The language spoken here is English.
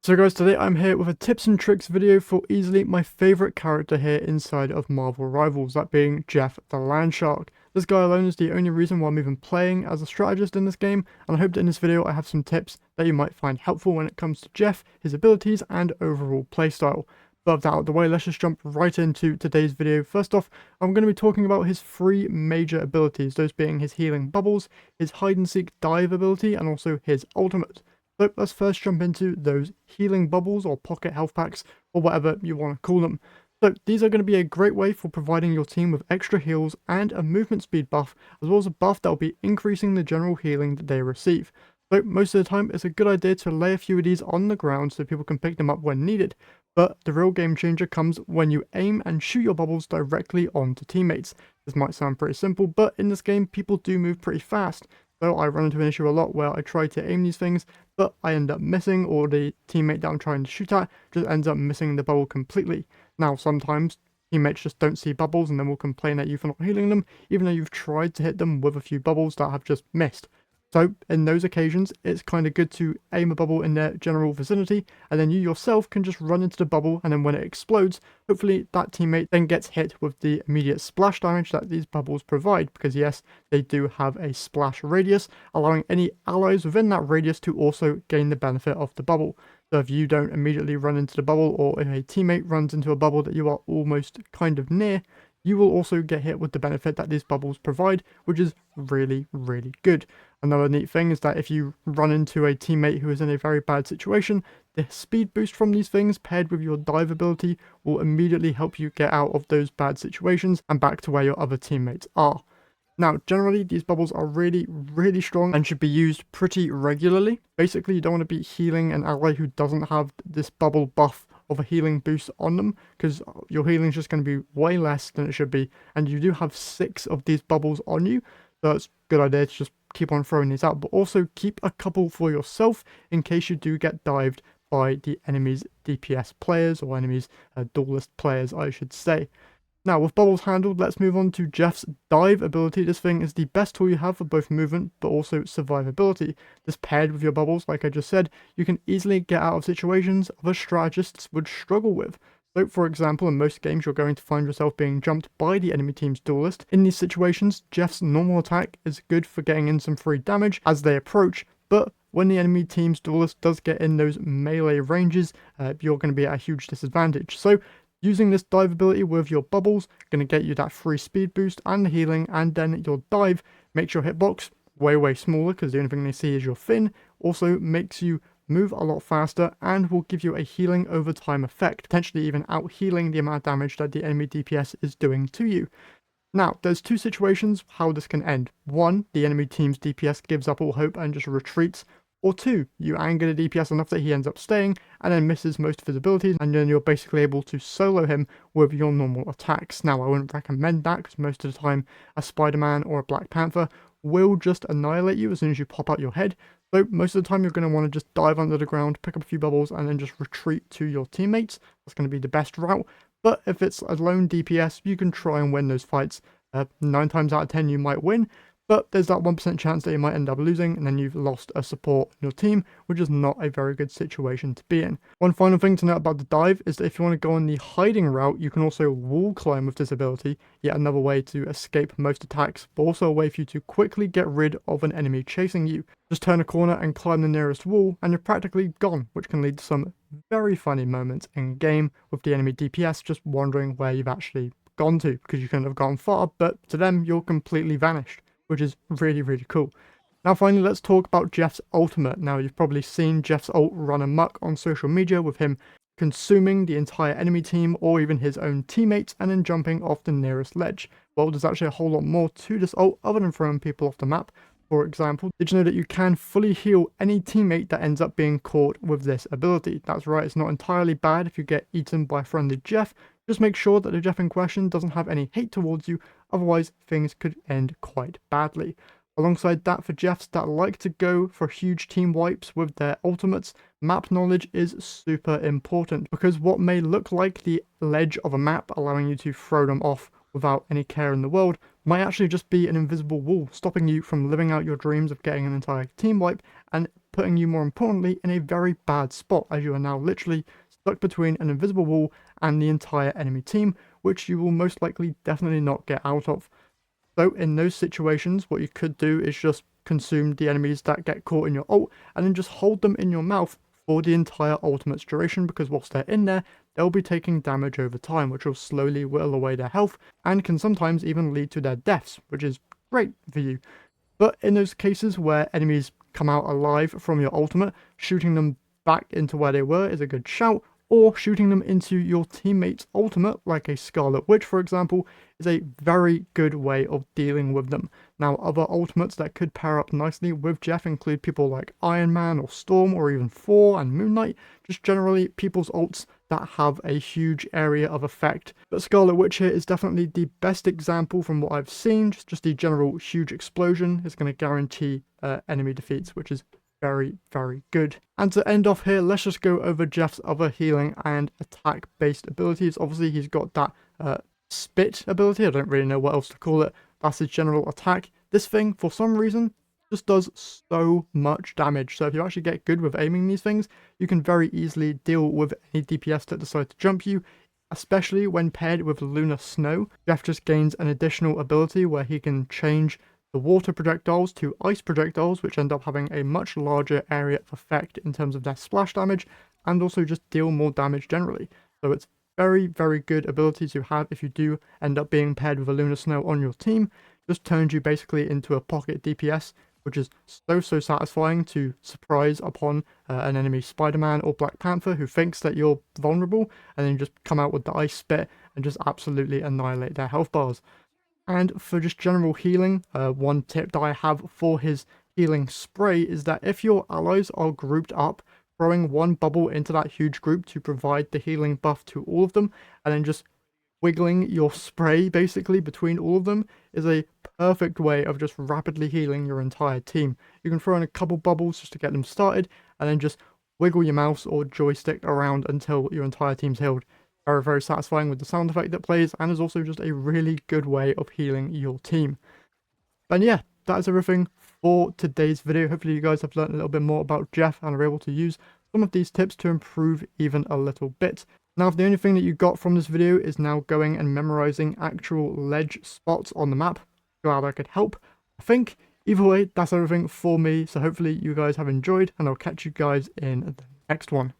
So guys, today I'm here with a tips and tricks video for easily my favourite character here inside of Marvel Rivals, that being Jeff the Landshark. This guy alone is the only reason why I'm even playing as a strategist in this game, and I hope that in this video I have some tips that you might find helpful when it comes to Jeff, his abilities, and overall playstyle. But with that out of the way, let's just jump right into today's video. First off, I'm going to be talking about his three major abilities, those being his healing bubbles, his hide and seek dive ability, and also his ultimate. So let's first jump into those healing bubbles or pocket health packs or whatever you want to call them. So these are going to be a great way for providing your team with extra heals and a movement speed buff, as well as a buff that will be increasing the general healing that they receive. So most of the time it's a good idea to lay a few of these on the ground so people can pick them up when needed. But the real game changer comes when you aim and shoot your bubbles directly onto teammates. This might sound pretty simple, but in this game people do move pretty fast. So I run into an issue a lot where I try to aim these things, but I end up missing, or the teammate that I'm trying to shoot at just ends up missing the bubble completely. Now, sometimes teammates just don't see bubbles and then will complain at you for not healing them, even though you've tried to hit them with a few bubbles that have just missed. So in those occasions, it's kind of good to aim a bubble in their general vicinity, and then you yourself can just run into the bubble, and then when it explodes, hopefully that teammate then gets hit with the immediate splash damage that these bubbles provide, because yes, they do have a splash radius, allowing any allies within that radius to also gain the benefit of the bubble. So if you don't immediately run into the bubble, or if a teammate runs into a bubble that you are almost kind of near, you will also get hit with the benefit that these bubbles provide, which is really, really good. Another neat thing is that if you run into a teammate who is in a very bad situation, the speed boost from these things paired with your dive ability will immediately help you get out of those bad situations and back to where your other teammates are. Now, generally, these bubbles are really, really strong and should be used pretty regularly. Basically, you don't want to be healing an ally who doesn't have this bubble buff of a healing boost on them, because your healing is just going to be way less than it should be, and you do have 6 of these bubbles on you, so it's a good idea to just keep on throwing these out, but also keep a couple for yourself in case you do get dived by the enemy's DPS players, or enemy's duelist players, I should say. Now, with bubbles handled, let's move on to Jeff's dive ability. This thing is the best tool you have for both movement, but also survivability. This paired with your bubbles, like I just said, you can easily get out of situations other strategists would struggle with. So, for example, in most games, you're going to find yourself being jumped by the enemy team's duelist. In these situations, Jeff's normal attack is good for getting in some free damage as they approach, but when the enemy team's duelist does get in those melee ranges, you're going to be at a huge disadvantage. So, using this dive ability with your bubbles, going to get you that free speed boost and the healing, and then your dive makes your hitbox way smaller because the only thing they see is your fin. Also makes you move a lot faster and will give you a healing over time effect, potentially even out healing the amount of damage that the enemy DPS is doing to you. Now, there's two situations how this can end. One, the enemy team's DPS gives up all hope and just retreats. Or two, you anger the DPS enough that he ends up staying and then misses most of his abilities, and then you're basically able to solo him with your normal attacks. Now, I wouldn't recommend that because most of the time a Spider-Man or a Black Panther will just annihilate you as soon as you pop out your head. So most of the time you're going to want to just dive under the ground, pick up a few bubbles, and then just retreat to your teammates. That's going to be the best route. But if it's a lone DPS, you can try and win those fights. 9 times out of 10 you might win, but there's that 1% chance that you might end up losing, and then you've lost a support in your team, which is not a very good situation to be in. One final thing to note about the dive is that if you want to go on the hiding route, you can also wall climb with this ability, yet another way to escape most attacks, but also a way for you to quickly get rid of an enemy chasing you. Just turn a corner and climb the nearest wall, and you're practically gone, which can lead to some very funny moments in game with the enemy DPS just wondering where you've actually gone to, because you couldn't have gone far, but to them you're completely vanished, which is really, really cool. Now finally, let's talk about Jeff's ultimate. Now you've probably seen Jeff's ult run amok on social media with him consuming the entire enemy team or even his own teammates and then jumping off the nearest ledge. Well, there's actually a whole lot more to this ult other than throwing people off the map. For example, did you know that you can fully heal any teammate that ends up being caught with this ability? That's right, it's not entirely bad if you get eaten by a friendly Jeff. Just make sure that the Jeff in question doesn't have any hate towards you, otherwise things could end quite badly. Alongside that, for Jeffs that like to go for huge team wipes with their ultimates, map knowledge is super important, because what may look like the ledge of a map allowing you to throw them off without any care in the world might actually just be an invisible wall stopping you from living out your dreams of getting an entire team wipe and putting you more importantly in a very bad spot, as you are now literally stuck between an invisible wall and the entire enemy team, which you will most likely definitely not get out of. So in those situations, what you could do is just consume the enemies that get caught in your ult, and then just hold them in your mouth for the entire ultimate's duration, because whilst they're in there, they'll be taking damage over time, which will slowly whittle away their health, and can sometimes even lead to their deaths, which is great for you. But in those cases where enemies come out alive from your ultimate, shooting them back into where they were is a good shout, or shooting them into your teammate's ultimate, like a Scarlet Witch for example, is a very good way of dealing with them. Now, other ultimates that could pair up nicely with Jeff include people like Iron Man or Storm or even Thor and Moon Knight, just generally people's ults that have a huge area of effect. But Scarlet Witch here is definitely the best example from what I've seen. Just the general huge explosion is going to guarantee enemy defeats, which is very, very good. And to end off here, let's just go over Jeff's other healing and attack based abilities. Obviously he's got that spit ability, I don't really know what else to call it. That's his general attack. This thing, for some reason, just does so much damage. So if you actually get good with aiming these things, you can very easily deal with any DPS that decide to jump you, especially when paired with Lunar Snow. Jeff just gains an additional ability where he can change the water projectiles to ice projectiles, which end up having a much larger area of effect in terms of their splash damage, and also just deal more damage generally. So it's very, very good ability to have if you do end up being paired with a Lunar Snow on your team. Just turns you basically into a pocket DPS, which is so satisfying to surprise upon an enemy Spider-Man or Black Panther who thinks that you're vulnerable, and then you just come out with the ice spit and just absolutely annihilate their health bars. And for just general healing, one tip that I have for his healing spray is that if your allies are grouped up, throwing one bubble into that huge group to provide the healing buff to all of them, and then just wiggling your spray basically between all of them is a perfect way of just rapidly healing your entire team. You can throw in a couple bubbles just to get them started, and then just wiggle your mouse or joystick around until your entire team's healed. Very, very satisfying with the sound effect that plays, and is also just a really good way of healing your team. And yeah, that is everything for today's video. Hopefully you guys have learned a little bit more about Jeff and are able to use some of these tips to improve even a little bit. Now, if the only thing that you got from this video is now going and memorizing actual ledge spots on the map, glad I could help. I think either way, that's everything for me. So hopefully you guys have enjoyed, and I'll catch you guys in the next one.